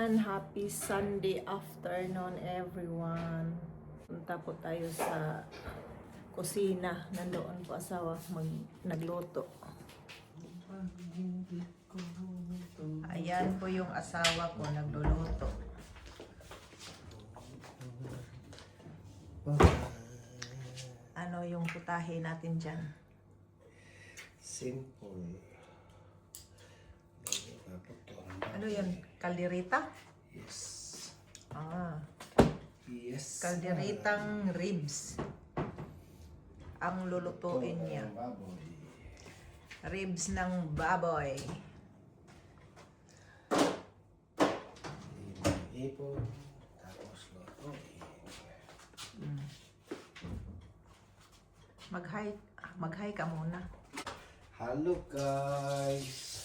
Ayan, happy Sunday afternoon everyone. Punta po tayo sa kusina. Nandoon po asawa nagluto. Ayan po yung asawa ko nagluluto. Ano yung putahe natin dyan? Simple. Ano yun? Kaldereta? Yes. Yes. Kalderetang ribs. Ang lulutuin niya. Baboy. Ribs ng baboy. Ipon. Tapos lutuin. Mag-hi ka muna. Hello guys.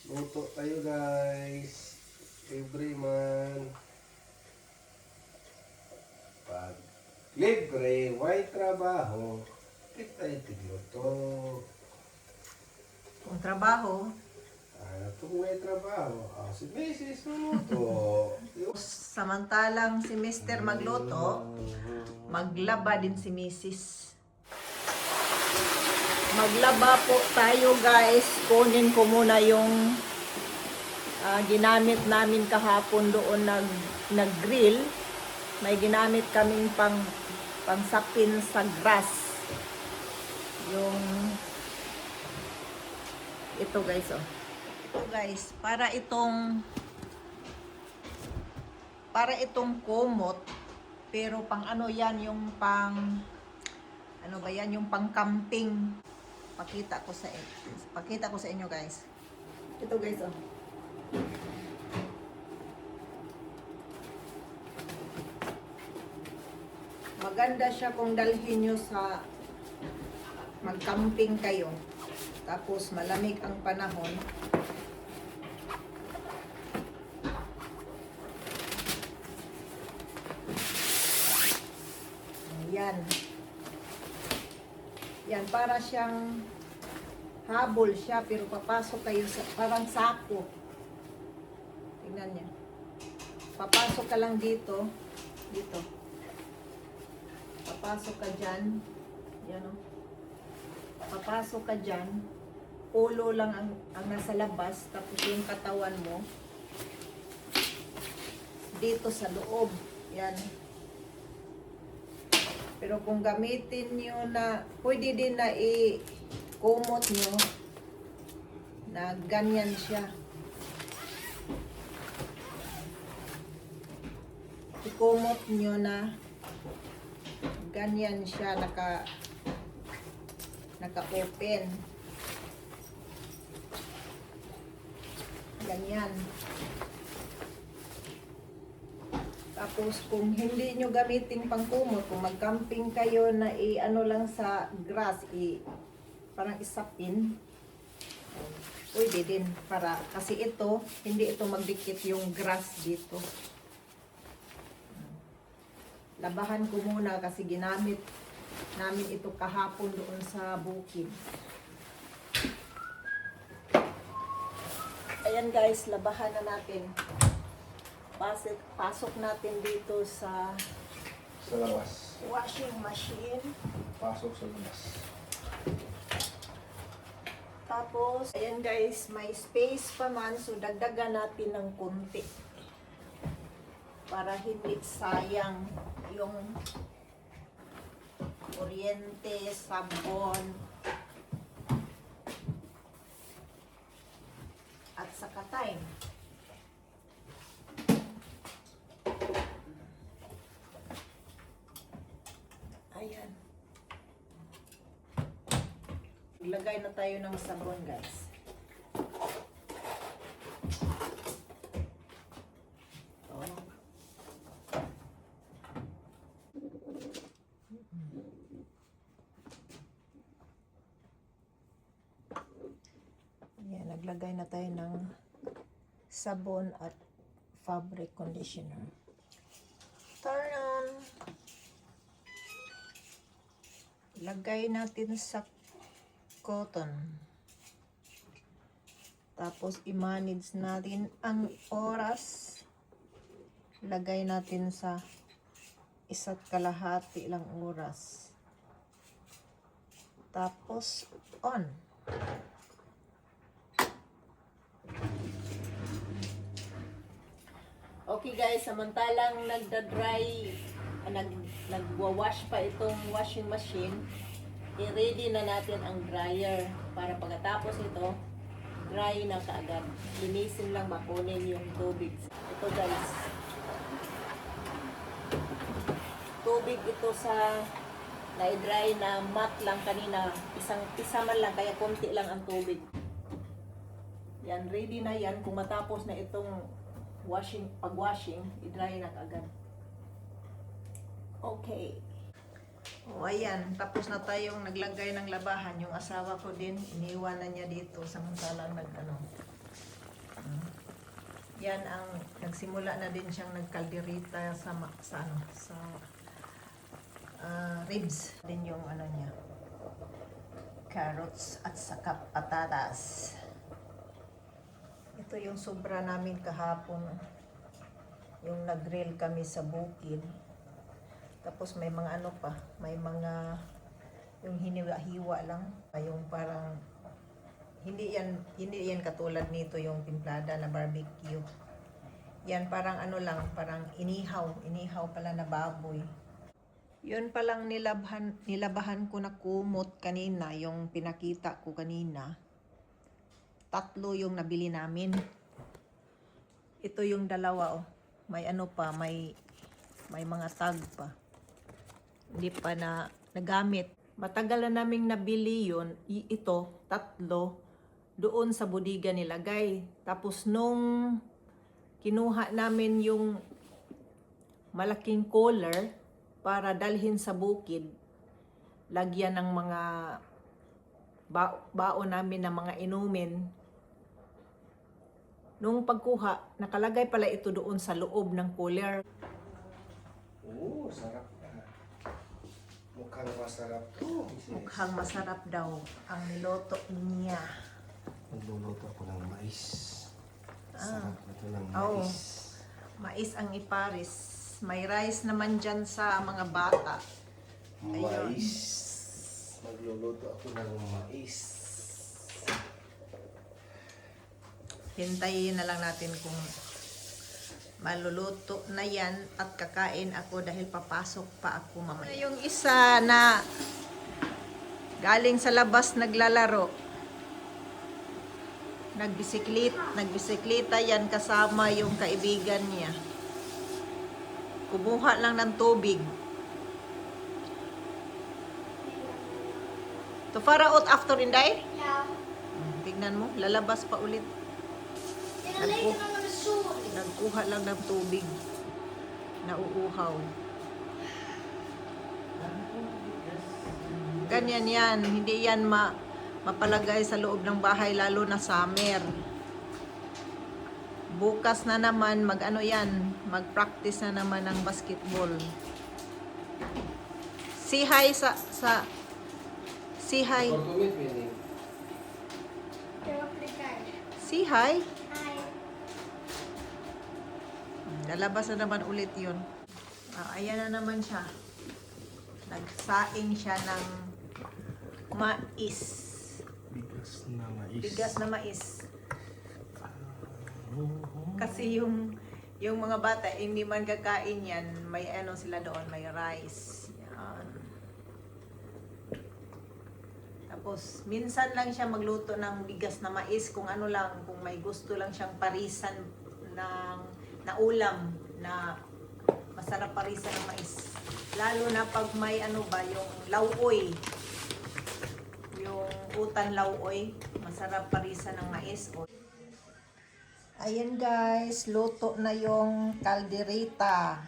Luto tayo guys. Every month. Pag libre, may trabaho, kita itigluto. Kung trabaho, Kung may trabaho, si Mrs. luto. samantalang si Mr. magluto, maglaba din si Mrs. Maglaba po tayo guys. Kunin ko muna yung ginamit namin kahapon doon nag-grill. May ginamit kaming pangsapin sa grass. Yung ito guys oh. Ito guys, para itong kumot, pero pang ano yan, yung pang ano ba yan, yung pang camping. Pakita ko sa inyo guys. Ito guys oh. Maganda siya kung dalhin nyo sa mag-camping kayo. Tapos malamig ang panahon. Ayan. Yan, para siyang habol siya, pero papasok kayo sa parang sako. Tingnan niya. Papasok ka lang dito. Dito. Papasok ka dyan. Yan o. Papasok ka dyan. Ulo lang ang nasa labas. Tapos yung katawan mo. Dito sa loob. Yan. Pero kung gamitin nyo na, pwede din na i-kumot nyo na ganyan siya. I-kumot nyo na ganyan siya, naka-open. Ganyan. Tapos kung hindi nyo gamitin pangkumot, kung mag-camping kayo na ano lang sa grass, parang isapin, pwede din para, kasi ito, hindi ito magdikit yung grass dito. Labahan ko muna kasi ginamit namin ito kahapon doon sa bukid. Ayan guys, labahan na natin. Pasok natin dito sa labas. washing machine. Pasok sa labas. Tapos, ayan guys, may space pa man. So, dagdagan natin ng konti. Para hindi sayang yung kuryente, sabon, at saka time. Ayan. Ilagay na tayo ng sabon, guys. Ayan, naglagay na tayo ng sabon at fabric conditioner. Turn on. Lagay natin sa cotton. Tapos i-manage natin ang oras. Lagay natin sa 1.5 lang oras. Tapos on. Okay guys, samantalang nagwa-wash pa itong washing machine, i-ready na natin ang dryer para pagkatapos ito, dry na kaagad. Linisin lang, makunin yung tubig. Ito guys, tubig ito sa na-dry na mat lang kanina. Isa man lang, kaya konti lang ang tubig. Yan, ready na yan. Kung matapos na itong pag-washing, i-dry na kaagad. Okay. O ayan, tapos na tayong naglagay ng labahan. Yung asawa ko din, iniwan na niya dito samantalang yan ang nagsimula na din siyang nagkalderita sa ribs din yung niya, carrots at saka patatas. Ito yung sobra namin kahapon, yung nag-grill kami sa bukid. Tapos may mga may mga yung hiniwa-hiwa lang, yung parang hindi yan katulad nito yung timplada na barbecue. Yan parang parang inihaw pala na baboy. Yun palang nilabahan ko na kumot kanina, yung pinakita ko kanina. 3 yung nabili namin. Ito yung 2, oh. May may mga tag pa. Hindi pa na nagamit. Matagal na naming nabili yun. Ito, 3, doon sa bodega nilagay. Tapos nung kinuha namin yung malaking cooler para dalhin sa bukid, lagyan ng mga baon namin ng mga inumin. Nung pagkuha, nakalagay pala ito doon sa loob ng cooler. Sarap na. Mukhang masarap to. Mukhang masarap daw ang niloto niya. Magluluto ako ng mais. Sarap na to ng mais. Oh, mais ang iparis. May rice naman dyan sa mga bata. Ayun. Mais. Magluluto ako ng mais. Hintayin na lang natin kung maluluto na yan at kakain ako dahil papasok pa ako mamaya. Yung isa na galing sa labas naglalaro. Nagbisikleta yan kasama yung kaibigan niya. Kumuha lang ng tubig. To far out after Inday? Ja. Tignan mo, lalabas pa ulit. Den är lite med en sol. Nagkuha lang ng tubig. Nauuhaw. Ganyan yan. Hindi yan mapalagay sa loob ng bahay, lalo na summer. Bukas na naman, mag-practice na naman ng basketball. Say hi say hi. Jag flyttar. Say hi. Hej. Lalabas na naman ulit yun. Ayan na naman siya. Nagsaing siya ng mais. Bigas na mais. Kasi yung mga bata, hindi man kakain yan, may sila doon, may rice. Yan. Tapos, minsan lang siya magluto ng bigas na mais kung kung may gusto lang siyang parisan na ulam na masarap parisan ng mais. Lalo na pag may yung lauoy. Yung utan lauoy, masarap parisan ng mais. Ayan guys, luto na yung kaldereta.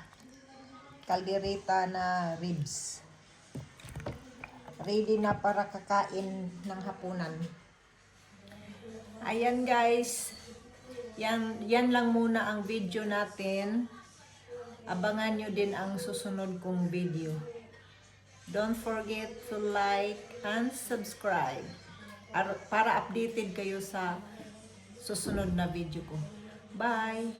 Kaldereta na ribs. Ready na para kakain ng hapunan. Ayan guys, yan lang muna ang video natin. Abangan nyo din ang susunod kong video. Don't forget to like and subscribe para updated kayo sa susunod na video ko. Bye!